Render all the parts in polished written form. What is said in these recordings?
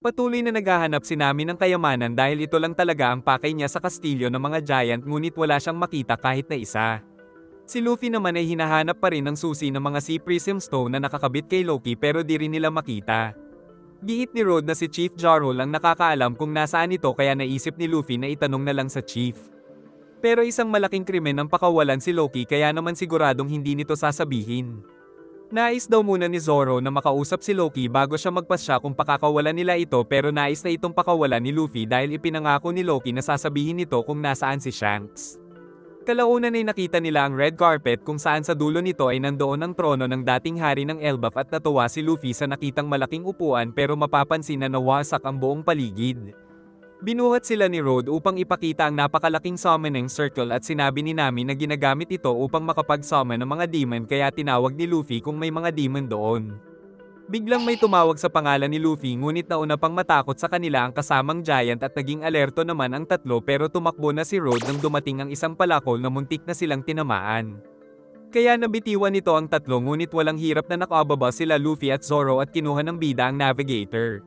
Patuloy na naghahanap si Nami ng kayamanan dahil ito lang talaga ang pakay niya sa kastilyo ng mga giant ngunit wala siyang makita kahit na isa. Si Luffy naman ay hinahanap pa rin ng susi ng mga Sea Prism Stone na nakakabit kay Loki pero di rin nila makita. Giit ni Road na si Chief Jarol ang nakakaalam kung nasaan ito kaya naisip ni Luffy na itanong na lang sa Chief. Pero isang malaking krimen ang pakawalan si Loki kaya naman siguradong hindi nito sasabihin. Nais daw muna ni Zoro na makausap si Loki bago siya magpasya kung pakakawalan nila ito pero nais na itong pakawalan ni Luffy dahil ipinangako ni Loki na sasabihin nito kung nasaan si Shanks. Kalaunan ay nakita nila ang red carpet kung saan sa dulo nito ay nandoon ang trono ng dating hari ng Elbaf at natuwa si Luffy sa nakitang malaking upuan pero mapapansin na nawasak ang buong paligid. Binuhat sila ni Road upang ipakita ang napakalaking summoning circle at sinabi ni Nami na ginagamit ito upang makapag-summon ng mga demon kaya tinawag ni Luffy kung may mga demon doon. Biglang may tumawag sa pangalan ni Luffy ngunit nauna pang matakot sa kanila ang kasamang giant at naging alerto naman ang tatlo pero tumakbo na si Road nang dumating ang isang palakol na muntik na silang tinamaan. Kaya nabitiwan nito ang tatlo ngunit walang hirap na nakababa sila Luffy at Zoro at kinuha ng bida ang navigator.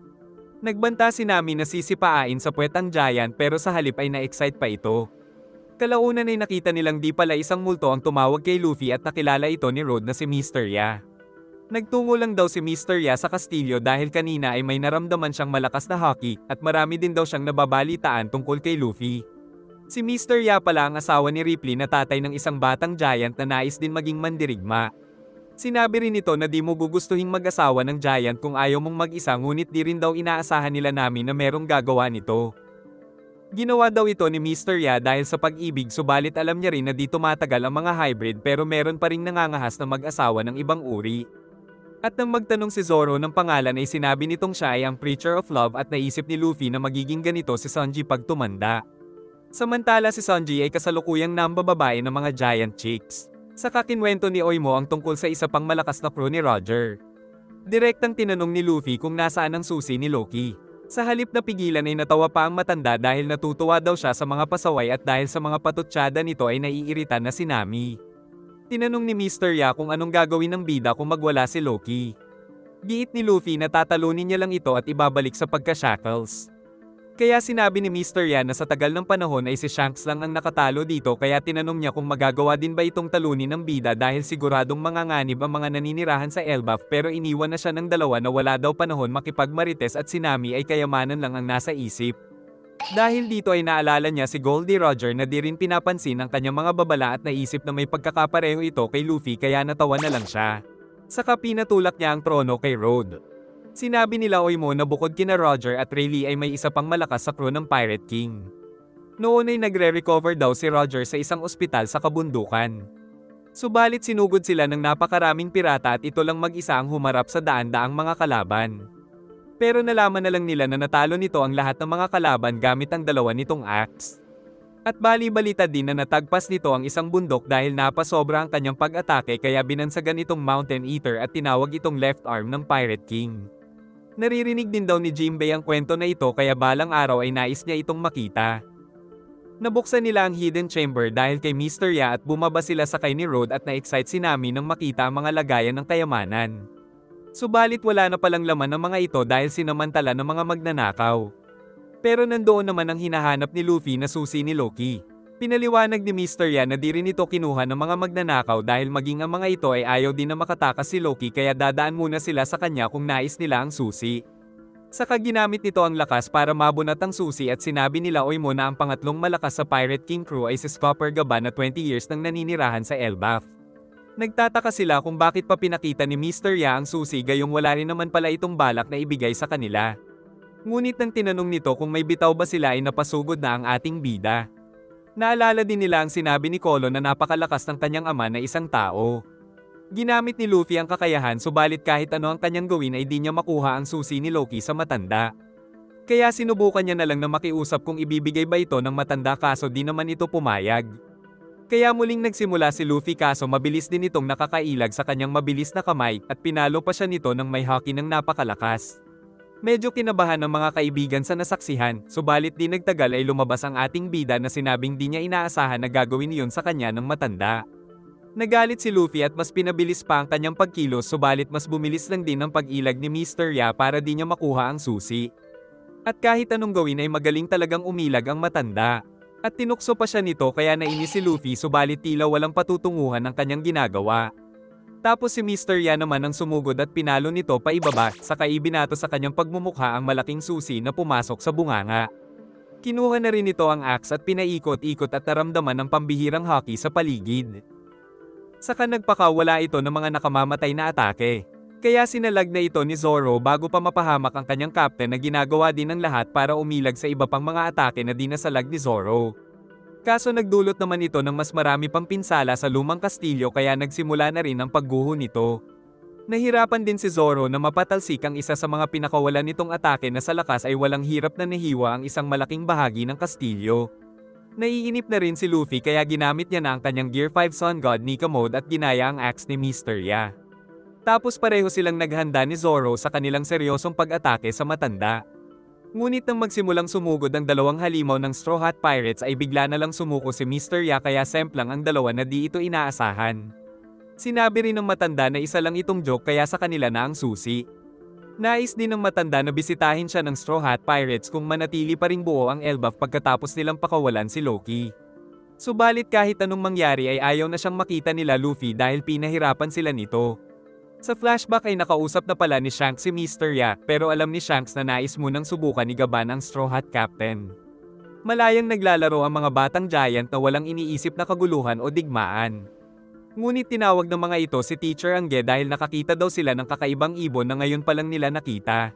Nagbanta si Nami na sisipain sa puwet ang giant pero sa halip ay na-excite pa ito. Kalaunan ay nakita nilang di pala isang multo ang tumawag kay Luffy at nakilala ito ni Road na si Mr. Ya. Nagtungo lang daw si Mr. Ya sa kastilyo dahil kanina ay may naramdaman siyang malakas na haki at marami din daw siyang nababalitaan tungkol kay Luffy. Si Mr. Ya pala ang asawa ni Ripley na tatay ng isang batang giant na nais din maging mandirigma. Sinabi rin nito na di mo gugustuhing mag-asawa ng giant kung ayaw mong mag-isa ngunit di rin daw inaasahan nila namin na merong gagawa nito. Ginawa daw ito ni Mr. Ya dahil sa pag-ibig subalit alam niya rin na di tumatagal ang mga hybrid pero meron pa ring nangangahas na mag-asawa ng ibang uri. At nang magtanong si Zoro ng pangalan ay sinabi nitong siya ay ang Preacher of Love at naisip ni Luffy na magiging ganito si Sanji pag tumanda. Samantala si Sanji ay kasalukuyang nambababae ng mga giant chicks. Sa kakinwento ni Oimo ang tungkol sa isa pang malakas na crew ni Roger. Direktang tinanong ni Luffy kung nasaan ang susi ni Loki. Sa halip na pigilan ay natawa pa ang matanda dahil natutuwa daw siya sa mga pasaway at dahil sa mga patutsyada nito ay naiirita na si Nami. Tinanong ni Mr. Ya kung anong gagawin ng bida kung magwala si Loki. Giit ni Luffy na tatalunin niya lang ito at ibabalik sa pagka-shackles. Kaya sinabi ni Mr. Ya na sa tagal ng panahon ay si Shanks lang ang nakatalo dito kaya tinanong niya kung magagawa din ba itong talunin ng bida dahil siguradong manganganib ang mga naninirahan sa Elbaf pero iniwan na siya ng dalawa na wala daw panahon makipagmarites at si Nami ay kayamanan lang ang nasa isip. Dahil dito ay naalala niya si Goldie Roger na di rin pinapansin ang kanyang mga babala at naisip na may pagkakapareho ito kay Luffy kaya natawa na lang siya. Saka pinatulak niya ang trono kay Road. Sinabi nila Oimo na bukod kina Roger at Rayleigh ay may isa pang malakas sa crew ng Pirate King. Noon ay nagre-recover daw si Roger sa isang ospital sa kabundukan. Subalit sinugod sila ng napakaraming pirata at ito lang mag-isa ang humarap sa daan-daang mga kalaban. Pero nalaman na lang nila na natalo nito ang lahat ng mga kalaban gamit ang dalawa nitong axe. At bali-balita din na natagpas nito ang isang bundok dahil napasobra ang kanyang pag-atake kaya binansagan itong Mountain Eater at tinawag itong left arm ng Pirate King. Naririnig din daw ni Jinbei ang kwento na ito kaya balang araw ay nais niya itong makita. Nabuksan nila ang hidden chamber dahil kay Mr. Ya at bumaba sila sakay ni Road at na-excite si Nami nang makita ang mga lagayan ng kayamanan. Subalit wala na palang laman ng mga ito dahil sinamantala ng mga magnanakaw. Pero nandoon naman ang hinahanap ni Luffy na susi ni Loki. Pinaliwanag ni Mr. Ya na di rin ito kinuha ng mga magnanakaw dahil maging ang mga ito ay ayaw din na makatakas si Loki kaya dadaan muna sila sa kanya kung nais nila ang susi. Saka ginamit nito ang lakas para mabunat ang susi at sinabi nila Oimo na ang pangatlong malakas sa Pirate King crew ay si Scopper Gaba na 20 years nang naninirahan sa Elbaf. Nagtataka sila kung bakit pa pinakita ni Mr. Ya ang susi gayong wala rin naman pala itong balak na ibigay sa kanila. Ngunit nang tinanong nito kung may bitaw ba sila ay napasugod na ang ating bida. Naalala din nila ang sinabi ni Kolo na napakalakas ng kanyang ama na isang tao. Ginamit ni Luffy ang kakayahan subalit kahit ano ang kanyang gawin ay di niya makuha ang susi ni Loki sa matanda. Kaya sinubukan niya na lang na makiusap kung ibibigay ba ito ng matanda kaso di naman ito pumayag. Kaya muling nagsimula si Luffy kaso mabilis din itong nakakailag sa kanyang mabilis na kamay at pinalo pa siya nito ng may haki ng napakalakas. Medyo kinabahan ng mga kaibigan sa nasaksihan, subalit di nagtagal ay lumabas ang ating bida na sinabing di niya inaasahan na gagawin iyon sa kanya ng matanda. Nagalit si Luffy at mas pinabilis pa ang kanyang pagkilos subalit mas bumilis lang din ang pag-ilag ni Mr. Ya para di niya makuha ang susi. At kahit anong gawin ay magaling talagang umilag ang matanda. At tinukso pa siya nito kaya nainis si Luffy subalit tila walang patutunguhan ang kanyang ginagawa. Tapos si Mr. Yan naman ang sumugod at pinalo nito paibaba saka ibinato sa kanyang pagmumukha ang malaking susi na pumasok sa bunganga. Kinuha na rin nito ang axe at pinaikot-ikot at naramdaman ng pambihirang hockey sa paligid. Saka nagpakawala ito ng mga nakamamatay na atake. Kaya sinalag na ito ni Zoro bago pa mapahamak ang kanyang captain na ginagawa din ng lahat para umilag sa iba pang mga atake na dinasalag ni Zoro. Kaso nagdulot naman ito ng mas marami pang pinsala sa lumang kastilyo kaya nagsimula na rin ang pagguho nito. Nahirapan din si Zoro na mapatalsik ang isa sa mga pinakawalan nitong atake na sa lakas ay walang hirap na nahiwa ang isang malaking bahagi ng kastilyo. Naiinip na rin si Luffy kaya ginamit niya na ang kanyang Gear 5 Sun God Nika mode at ginaya ang axe ni Mr. Ya. Tapos pareho silang naghanda ni Zoro sa kanilang seryosong pag-atake sa matanda. Ngunit nang magsimulang sumugod ang dalawang halimaw ng Straw Hat Pirates ay bigla na lang sumuko si Mr. Ya kaya semplang ang dalawa na di ito inaasahan. Sinabi rin ng matanda na isa lang itong joke kaya sa kanila na ang susi. Nais din ng matanda na bisitahin siya ng Straw Hat Pirates kung manatili pa ring buo ang Elbaf pagkatapos nilang pakawalan si Loki. Subalit kahit anong mangyari ay ayaw na siyang makita nila Luffy dahil pinahirapan sila nito. Sa flashback ay nakausap na pala ni Shanks si Mr. Ya pero alam ni Shanks na nais munang subukan ni Gaban ang Straw Hat Captain. Malayang naglalaro ang mga batang giant na walang iniisip na kaguluhan o digmaan. Ngunit tinawag ng mga ito si Teacher Angge dahil nakakita daw sila ng kakaibang ibon na ngayon pa lang nila nakita.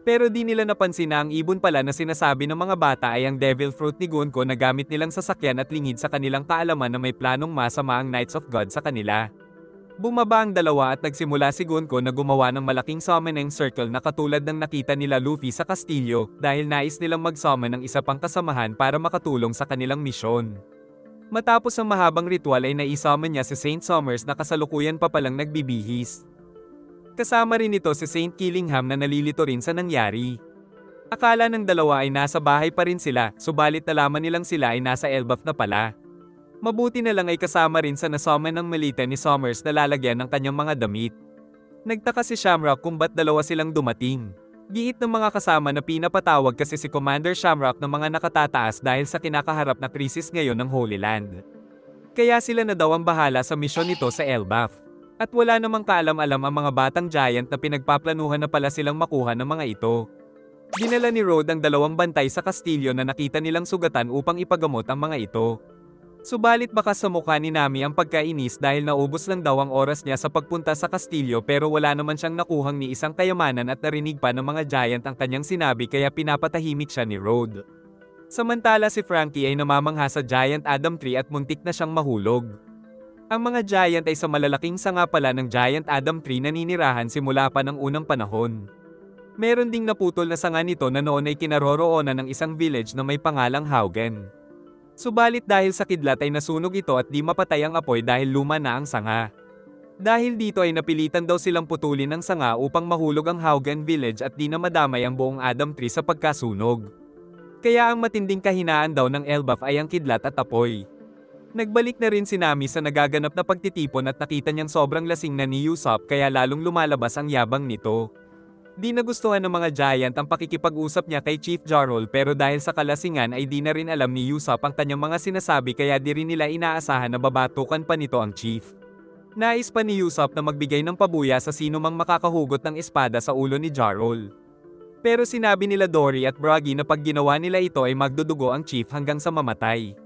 Pero di nila napansin na ang ibon pala na sinasabi ng mga bata ay ang Devil Fruit ni Gunko na gamit nilang sasakyan at lingid sa kanilang kaalaman na may planong masama ang Knights of God sa kanila. Bumaba ang dalawa at nagsimula si Gunko na gumawa ng malaking summoning circle na katulad ng nakita nila Luffy sa kastilyo dahil nais nilang mag-summon ng isa pang kasamahan para makatulong sa kanilang misyon. Matapos ang mahabang ritual ay nai-summon niya si Saint Summers na kasalukuyan pa palang nagbibihis. Kasama rin ito si Saint Killingham na nalilito rin sa nangyari. Akala ng dalawa ay nasa bahay pa rin sila, subalit nalaman nilang sila ay nasa Elbaf na pala. Mabuti na lang ay kasama rin sa nasummon ng Melita ni Summers na lalagyan ng kanyang mga damit. Nagtaka si Shamrock kung ba't dalawa silang dumating. Giit ng mga kasama na pinapatawag kasi si Commander Shamrock ng mga nakatataas dahil sa kinakaharap na krisis ngayon ng Holy Land. Kaya sila na daw ang bahala sa misyon nito sa Elbaf. At wala namang kaalam-alam ang mga batang giant na pinagpaplanuhan na pala silang makuha ng mga ito. Dinala ni Road ang dalawang bantay sa kastilyo na nakita nilang sugatan upang ipagamot ang mga ito. Subalit baka sa mukha ni Nami ang pagkainis dahil naubos lang daw ang oras niya sa pagpunta sa kastilyo pero wala naman siyang nakuhang ni isang kayamanan at narinig pa ng mga giant ang kanyang sinabi kaya pinapatahimik siya ni Road. Samantala si Frankie ay namamangha sa giant Adam Tree at muntik na siyang mahulog. Ang mga giant ay sa malalaking sanga pala ng giant Adam Tree na ninirahan simula pa ng unang panahon. Meron ding naputol na sanga nito na noon ay kinaroroonan ng isang village na may pangalang Haugen. Subalit dahil sa kidlat ay nasunog ito at di mapatay ang apoy dahil luma na ang sanga. Dahil dito ay napilitan daw silang putulin ng sanga upang mahulog ang Haugen Village at di na madamay ang buong Adam Tree sa pagkasunog. Kaya ang matinding kahinaan daw ng Elbaf ay ang kidlat at apoy. Nagbalik na rin si Nami sa nagaganap na pagtitipon at nakita niyang sobrang lasing na ni Usopp kaya lalong lumalabas ang yabang nito. Di nagustuhan ng mga giant ang pakikipag-usap niya kay Chief Jarol pero dahil sa kalasingan ay di na rin alam ni Usopp ang kanyang mga sinasabi kaya di rin nila inaasahan na babatukan pa nito ang Chief. Nais pa ni Usopp na magbigay ng pabuya sa sino mang makakahugot ng espada sa ulo ni Jarol. Pero sinabi nila Dory at Broggy na pag ginawa nila ito ay magdudugo ang Chief hanggang sa mamatay.